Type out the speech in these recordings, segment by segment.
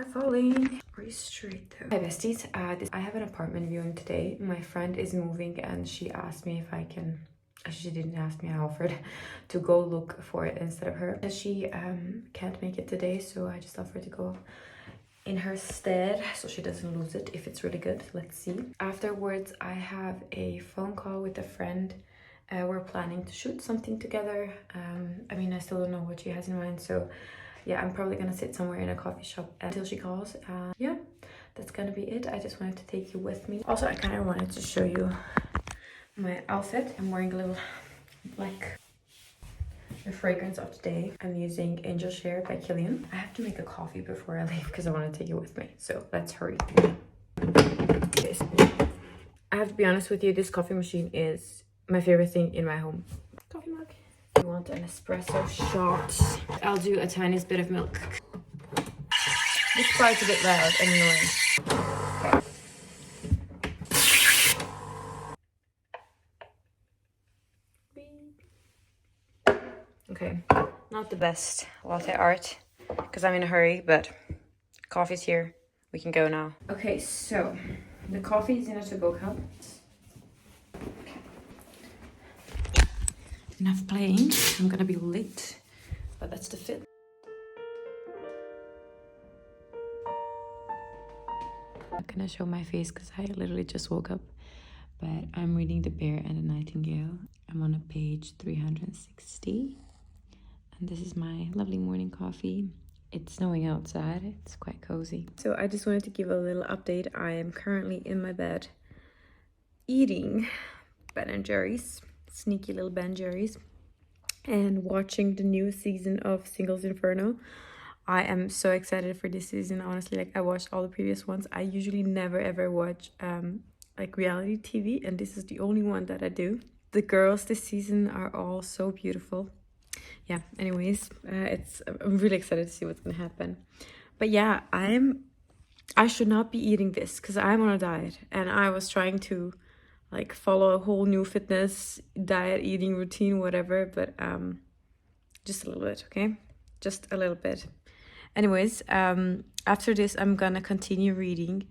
falling. Are you straight though? Hi besties, I have an apartment viewing today. My friend is moving and she asked me if I can, she didn't ask me, I offered to go look for it instead of her. She can't make it today, so I just offered to go in her stead so she doesn't lose it if it's really good. Let's see. Afterwards, I have a phone call with a friend. We're planning to shoot something together. I mean, I still don't know what she has in mind, so yeah, I'm probably gonna sit somewhere in a coffee shop until she calls. Yeah, that's gonna be it. I just wanted to take you with me. Also, I kind of wanted to show you my outfit. I'm wearing a little black. The fragrance of today, I'm using Angel Share by Killian. I have to make a coffee before I leave because I want to take it with me, so let's hurry. Okay, so I have to be honest with you, this coffee machine is my favorite thing in my home. Coffee mug. I want an espresso shot. I'll do a tiniest bit of milk. This part's a bit loud and annoying. Okay, not the best latte art because I'm in a hurry, but coffee's here. We can go now. Okay, so the coffee is in a to-go cup. Enough playing. I'm gonna be late, but that's the fit. I'm not gonna show my face because I literally just woke up, but I'm reading The Bear and the Nightingale. I'm on a page 360. And this is my lovely morning coffee. It's snowing outside. It's quite cozy. So I just wanted to give a little update. I am currently in my bed eating Ben & Jerry's, sneaky little Ben & Jerry's, and watching the new season of Singles Inferno. I am so excited for this season. Honestly, like I watched all the previous ones. I usually never ever watch like reality TV, and this is the only one that I do. The girls this season are all so beautiful. Yeah, anyways, I'm really excited to see what's gonna happen. But yeah, I should not be eating this because I'm on a diet, and I was trying to like follow a whole new fitness diet, eating routine, whatever, but just a little bit, okay? Just a little bit. Anyways, after this I'm gonna continue reading.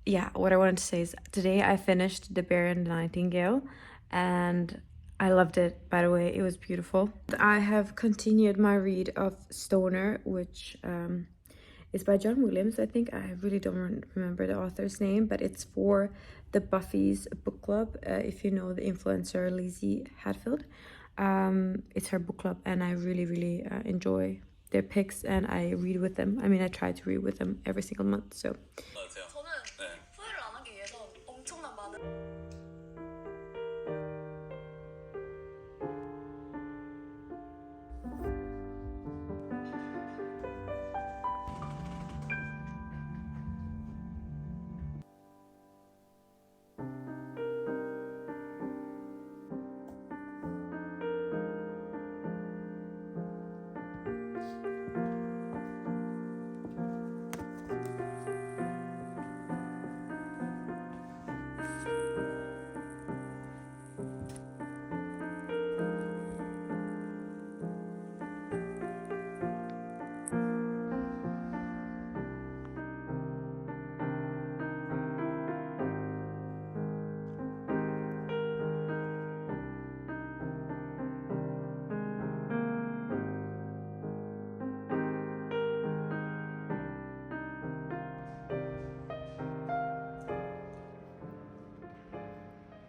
Yeah, what I wanted to say is today I finished The Bear and the Nightingale, and I loved it, by the way. It was beautiful. I have continued my read of Stoner, which is by John Williams, I think. I really don't remember the author's name, but it's for the Buffy's book club. If you know the influencer Lizzie Hadfield, it's her book club, and I really enjoy their picks, and I read with them. I mean, I try to read with them every single month, so.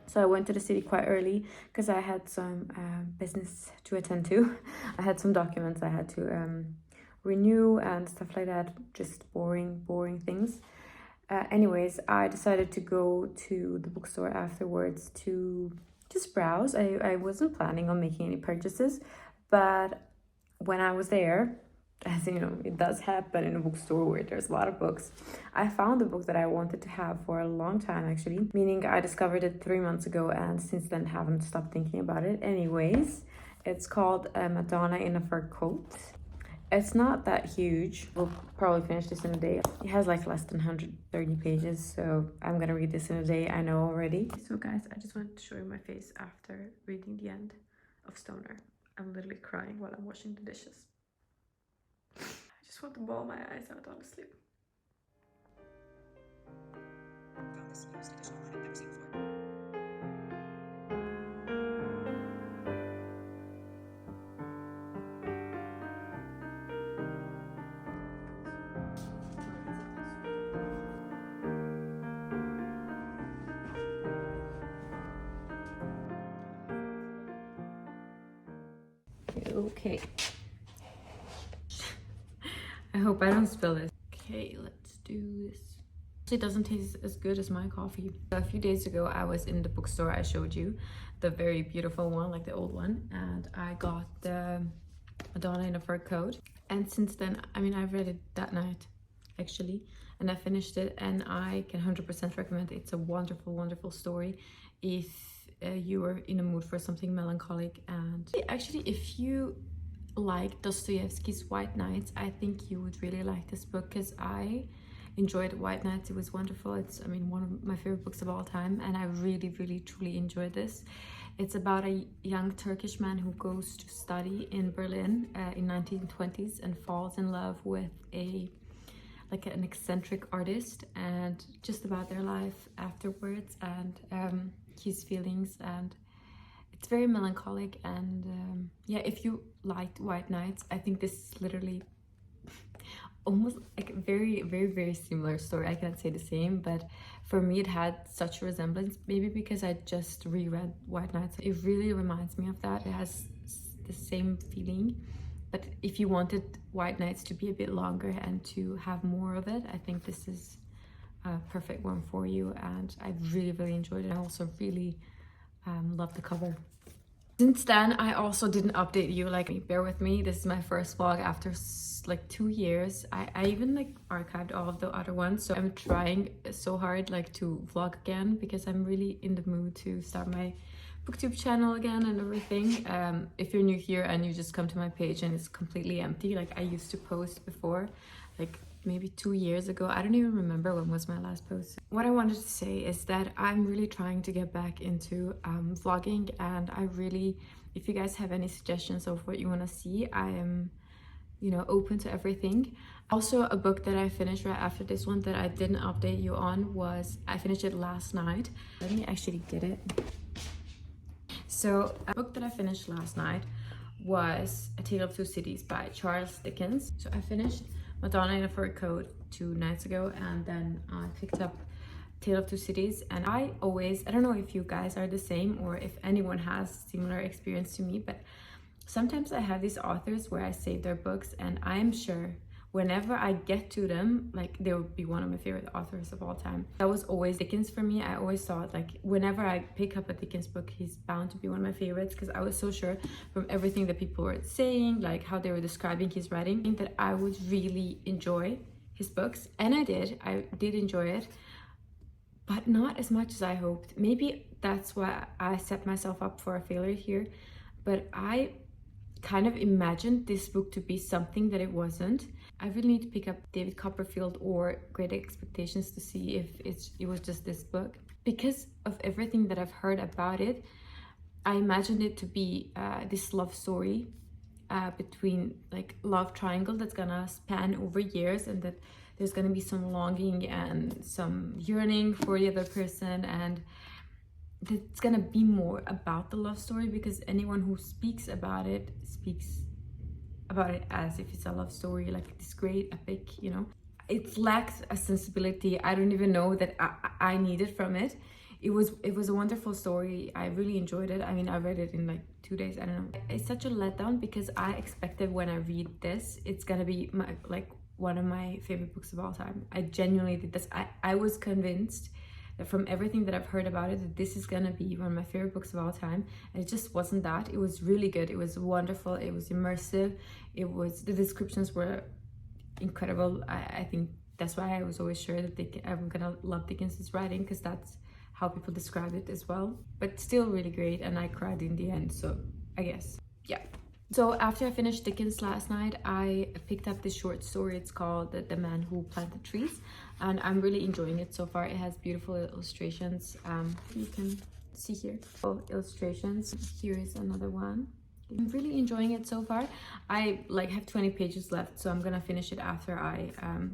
So I went to the city quite early because I had some business to attend to. I had some documents I had to renew and stuff like that. Just boring things. Anyways, I decided to go to the bookstore afterwards to just browse. I wasn't planning on making any purchases, but when I was there, as you know, it does happen in a bookstore where there's a lot of books. I found the book that I wanted to have for a long time, actually, meaning I discovered it 3 months ago and since then haven't stopped thinking about it. Anyways, it's called Madonna in a Fur Coat. It's not that huge. We'll probably finish this in a day. It has like less than 130 pages, so I'm gonna read this in a day, I know already. So guys, I just wanted to show you my face after reading the end of Stoner. I'm literally crying while I'm washing the dishes. I just want to bawl my eyes out, honestly. Found this used edition online I've never seen before. Okay. I hope I don't spill this. Okay, let's do this. It doesn't taste as good as my coffee. A few days ago, I was in the bookstore I showed you, the very beautiful one, like the old one, and I got the Madonna in a Fur Coat. And since then, I mean, I read it that night, actually, and I finished it, and I can 100% recommend it. It's a wonderful, wonderful story if you are in a mood for something melancholic. And actually, if you like Dostoevsky's White Nights, I think you would really like this book, because I enjoyed White Nights. It was wonderful. It's, I mean, one of my favorite books of all time, and I really, really, truly enjoyed this. It's about a young Turkish man who goes to study in Berlin in 1920s and falls in love with an eccentric artist, and just about their life afterwards, and his feelings, and it's very melancholic. And yeah, if you liked White Nights, I think this is literally almost like a very, very, very similar story. I can't say the same, but for me it had such a resemblance, maybe because I just reread White Nights. It really reminds me of that. It has the same feeling, but if you wanted White Nights to be a bit longer and to have more of it, I think this is a perfect one for you. And I really, really enjoyed it. I also really love the cover. Since then, I also didn't update you, like, bear with me. This is my first vlog after like 2 years. I even like archived all of the other ones, so I'm trying so hard like to vlog again, because I'm really in the mood to start my booktube channel again and everything. If you're new here and you just come to my page and it's completely empty, like I used to post before, like maybe 2 years ago. I don't even remember when was my last post. What I wanted to say is that I'm really trying to get back into vlogging, and I really, if you guys have any suggestions of what you want to see, I am, you know, open to everything. Also, a book that I finished right after this one that I didn't update you on was, I finished it last night. Let me actually get it. So a book that I finished last night was A Tale of Two Cities by Charles Dickens. So I finished Madonna in a Fur Coat 2 nights ago, and then I picked up Tale of Two Cities. And I don't know if you guys are the same or if anyone has similar experience to me, but sometimes I have these authors where I save their books, and I'm sure whenever I get to them, like, they would be one of my favorite authors of all time. That was always Dickens for me. I always thought, like, whenever I pick up a Dickens book, he's bound to be one of my favorites, because I was so sure from everything that people were saying, like how they were describing his writing, that I would really enjoy his books. And I did enjoy it, but not as much as I hoped. Maybe that's why I set myself up for a failure here, but I kind of imagined this book to be something that it wasn't. I really need to pick up David Copperfield or Great Expectations to see if it was just this book. Because of everything that I've heard about it, I imagined it to be this love story between, like, love triangle that's gonna span over years, and that there's gonna be some longing and some yearning for the other person, and it's gonna be more about the love story, because anyone who speaks about it as if it's a love story, like this great epic, you know. It lacks a sensibility I don't even know that I needed from it. It was a wonderful story. I really enjoyed it. I mean, I read it in like 2 days. I don't know. It's such a letdown, because I expected when I read this, it's gonna be one of my favorite books of all time. I genuinely did this. I was convinced that from everything that I've heard about it, that this is gonna be one of my favorite books of all time, and it just wasn't that. It was really good. It was wonderful. It was immersive. The descriptions were incredible. I think that's why I was always sure that I'm gonna love Dickens's writing, because that's how people describe it as well. But still really great, and I cried in the end, so I guess, yeah. So after I finished Dickens last night, I picked up this short story. It's called The Man Who Planted Trees, and I'm really enjoying it so far. It has beautiful illustrations. You can see here, illustrations. Here is another one. I'm really enjoying it so far. I like have 20 pages left, so I'm gonna finish it after I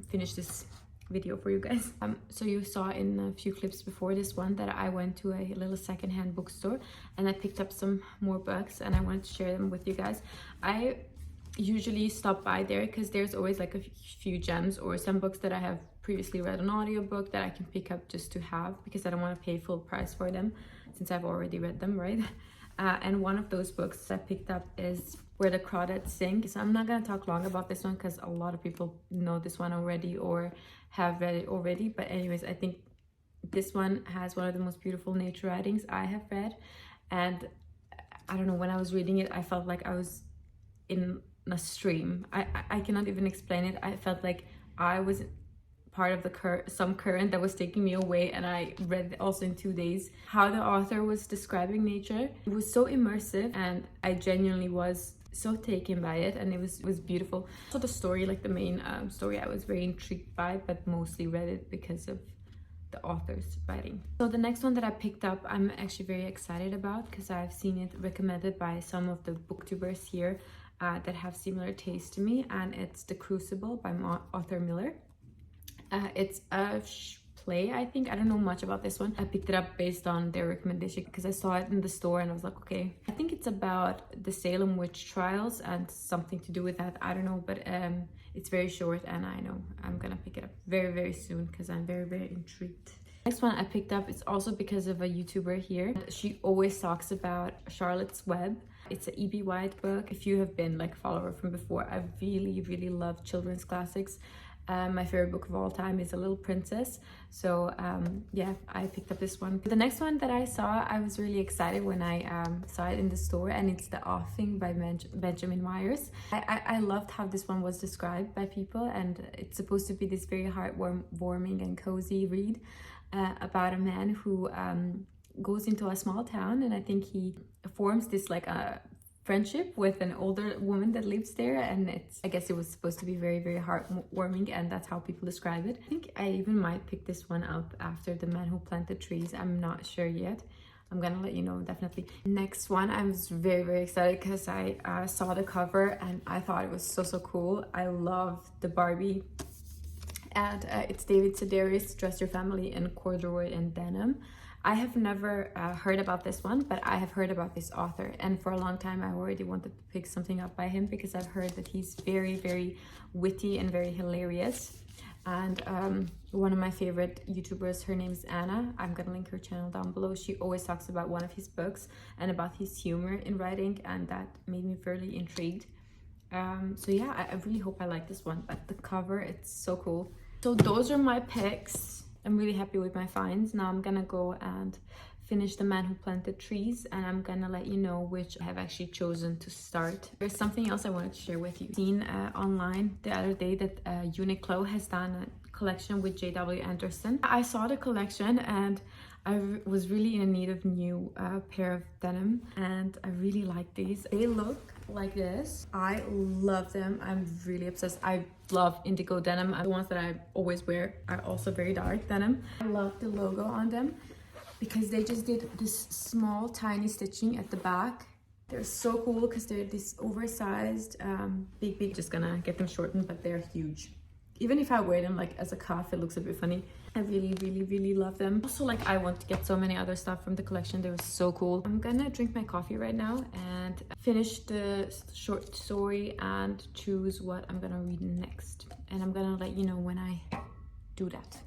finish this video for you guys. So you saw in a few clips before this one that I went to a little secondhand bookstore and I picked up some more books and I wanted to share them with you guys. I usually stop by there because there's always like a few gems or some books that I have previously read on audiobook that I can pick up just to have, because I don't want to pay full price for them since I've already read them, right? And one of those books I picked up is Where the Crawdads Sing. So I'm not going to talk long about this one because a lot of people know this one already or have read it already. But anyways, I think this one has one of the most beautiful nature writings I have read. And I don't know, when I was reading it, I felt like I was in a stream. I cannot even explain it. I felt like I was part of the some current that was taking me away, and I read it also in 2 days. How the author was describing nature, it was so immersive, and I genuinely was so taken by it, and it was beautiful. So the story, like the main story, I was very intrigued by, but mostly read it because of the author's writing. So the next one that I picked up, I'm actually very excited about because I've seen it recommended by some of the booktubers here that have similar taste to me, and it's The Crucible by Arthur Miller. It's a play, I think. I don't know much about this one. I picked it up based on their recommendation because I saw it in the store and I was like, okay. I think it's about the Salem witch trials and something to do with that. I don't know, but it's very short and I know I'm gonna pick it up very, very soon because I'm very, very intrigued. Next one I picked up is also because of a YouTuber here. She always talks about Charlotte's Web. It's an E.B. White book. If you have been like a follower from before, I really, really love children's classics. My favorite book of all time is A Little Princess. So yeah, I picked up this one. The next one that I saw, I was really excited when I saw it in the store, and it's The Offing by Benjamin Myers. I loved how this one was described by people, and it's supposed to be this very heartwarming and cozy read about a man who goes into a small town, and I think he forms this like a friendship with an older woman that lives there, and I guess it was supposed to be very, very heartwarming, and that's how people describe it. I think I even might pick this one up after The Man Who Planted Trees. I'm not sure yet. I'm gonna let you know, definitely. Next one, I was very, very excited because I saw the cover and I thought it was so cool. I love the Barbie, and it's David Sedaris, Dress Your Family in Corduroy and Denim. I have never heard about this one, but I have heard about this author, and for a long time I already wanted to pick something up by him because I've heard that he's very, very witty and very hilarious. And one of my favorite YouTubers, her name is Anna. I'm gonna link her channel down below. She always talks about one of his books and about his humor in writing, and that made me fairly intrigued. So yeah, I really hope I like this one, but the cover, it's so cool. So those are my picks. I'm really happy with my finds. Now I'm gonna go and finish The Man Who Planted Trees, and I'm gonna let you know which I have actually chosen to start. There's something else I wanted to share with you. I've seen online the other day that Uniqlo has done a collection with J.W. Anderson. I saw the collection and I was really in need of new pair of denim, and I really like these. They look like this. I love them. I'm really obsessed. I love indigo denim. The ones that I always wear are also very dark denim. I love the logo on them because they just did this small tiny stitching at the back. They're so cool because they're this oversized big. Just gonna get them shortened, but they're huge. Even if I wear them like as a cuff, it looks a bit funny. I really love them. Also, like, I want to get so many other stuff from the collection. They were so cool. I'm gonna drink my coffee right now and finish the short story and choose what I'm gonna read next. And I'm gonna let you know when I do that.